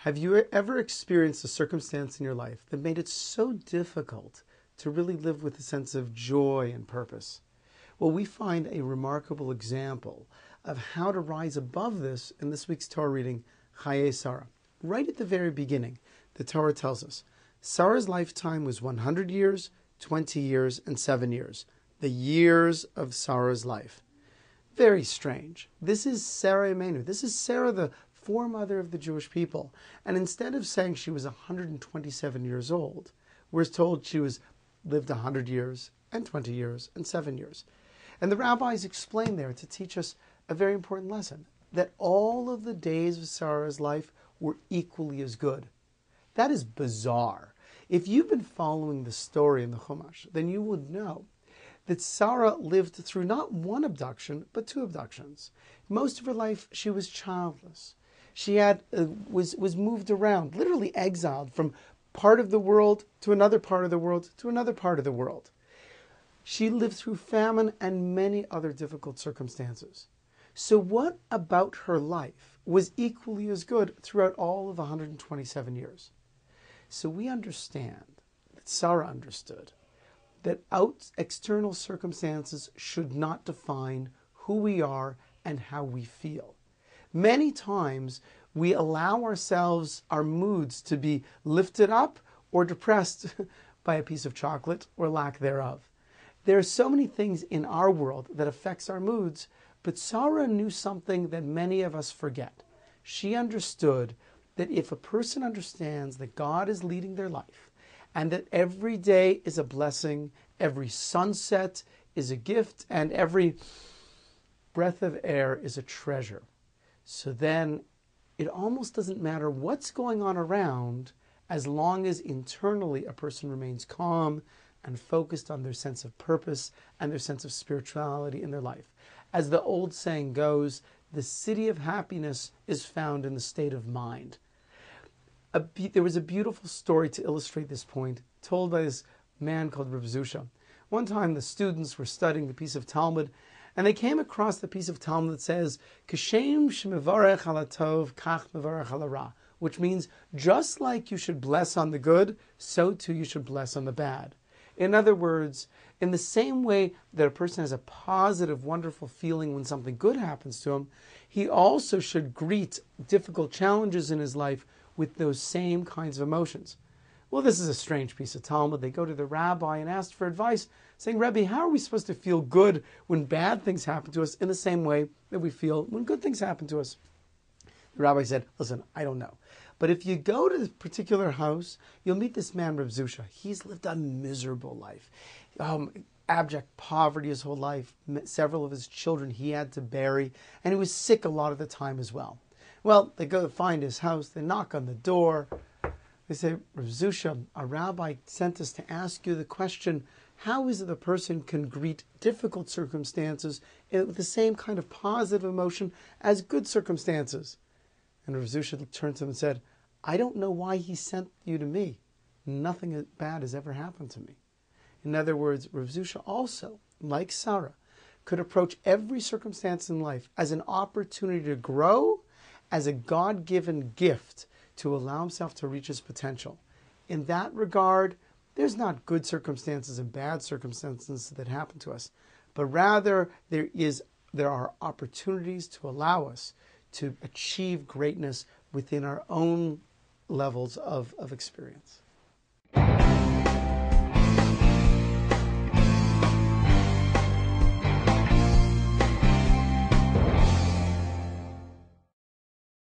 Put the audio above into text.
Have you ever experienced a circumstance in your life that made it so difficult to really live with a sense of joy and purpose? Well, we find a remarkable example of how to rise above this in this week's Torah reading, Chaya Sarah. Right at the very beginning, the Torah tells us, Sarah's lifetime was 100 years, 20 years, and 7 years. The years of Sarah's life. Very strange. This is Sarah Imenu. This is Sarah, the foremother of the Jewish people. And instead of saying she was 127 years old, we're told she lived 100 years, and 20 years, and 7 years. And the rabbis explain there to teach us a very important lesson, that all of the days of Sarah's life were equally as good. That is bizarre. If you've been following the story in the Chumash, then you would know that Sarah lived through not one abduction, but 2 abductions. Most of her life, she was childless. She was moved around, literally exiled from part of the world to another part of the world to another part of the world. She lived through famine and many other difficult circumstances. So what about her life was equally as good throughout all of 127 years? So we understand that Sarah understood that external circumstances should not define who we are and how we feel. Many times we allow ourselves, our moods, to be lifted up or depressed by a piece of chocolate or lack thereof. There are so many things in our world that affects our moods, but Sarah knew something that many of us forget. She understood that if a person understands that God is leading their life, and that every day is a blessing, every sunset is a gift, and every breath of air is a treasure. So then it almost doesn't matter what's going on around, as long as internally a person remains calm and focused on their sense of purpose and their sense of spirituality in their life. As the old saying goes, the city of happiness is found in the state of mind. There was a beautiful story to illustrate this point, told by this man called Rabbi. One time the students were studying the piece of Talmud, and they came across the piece of Talmud that says, Kashem shmevarech halatov, kach mevarech halara, which means just like you should bless on the good, so too you should bless on the bad. In other words, in the same way that a person has a positive, wonderful feeling when something good happens to him, he also should greet difficult challenges in his life with those same kinds of emotions. Well, this is a strange piece of Talmud. They go to the Rabbi and ask for advice, saying, Rabbi, how are we supposed to feel good when bad things happen to us in the same way that we feel when good things happen to us? The Rabbi said, listen, I don't know. But if you go to this particular house, you'll meet this man, Rabbi. He's lived a miserable life. Abject poverty his whole life. Several of his children he had to bury. And he was sick a lot of the time as well. Well, they go to find his house. They knock on the door. They say, Rabbi, a rabbi sent us to ask you the question, how is it a person can greet difficult circumstances with the same kind of positive emotion as good circumstances? And Rabbi turned to him and said, I don't know why he sent you to me. Nothing bad has ever happened to me. In other words, Rabbi also, like Sarah, could approach every circumstance in life as an opportunity to grow, as a God-given gift to allow himself to reach his potential. In that regard, there's not good circumstances and bad circumstances that happen to us, but rather there are opportunities to allow us to achieve greatness within our own levels of experience.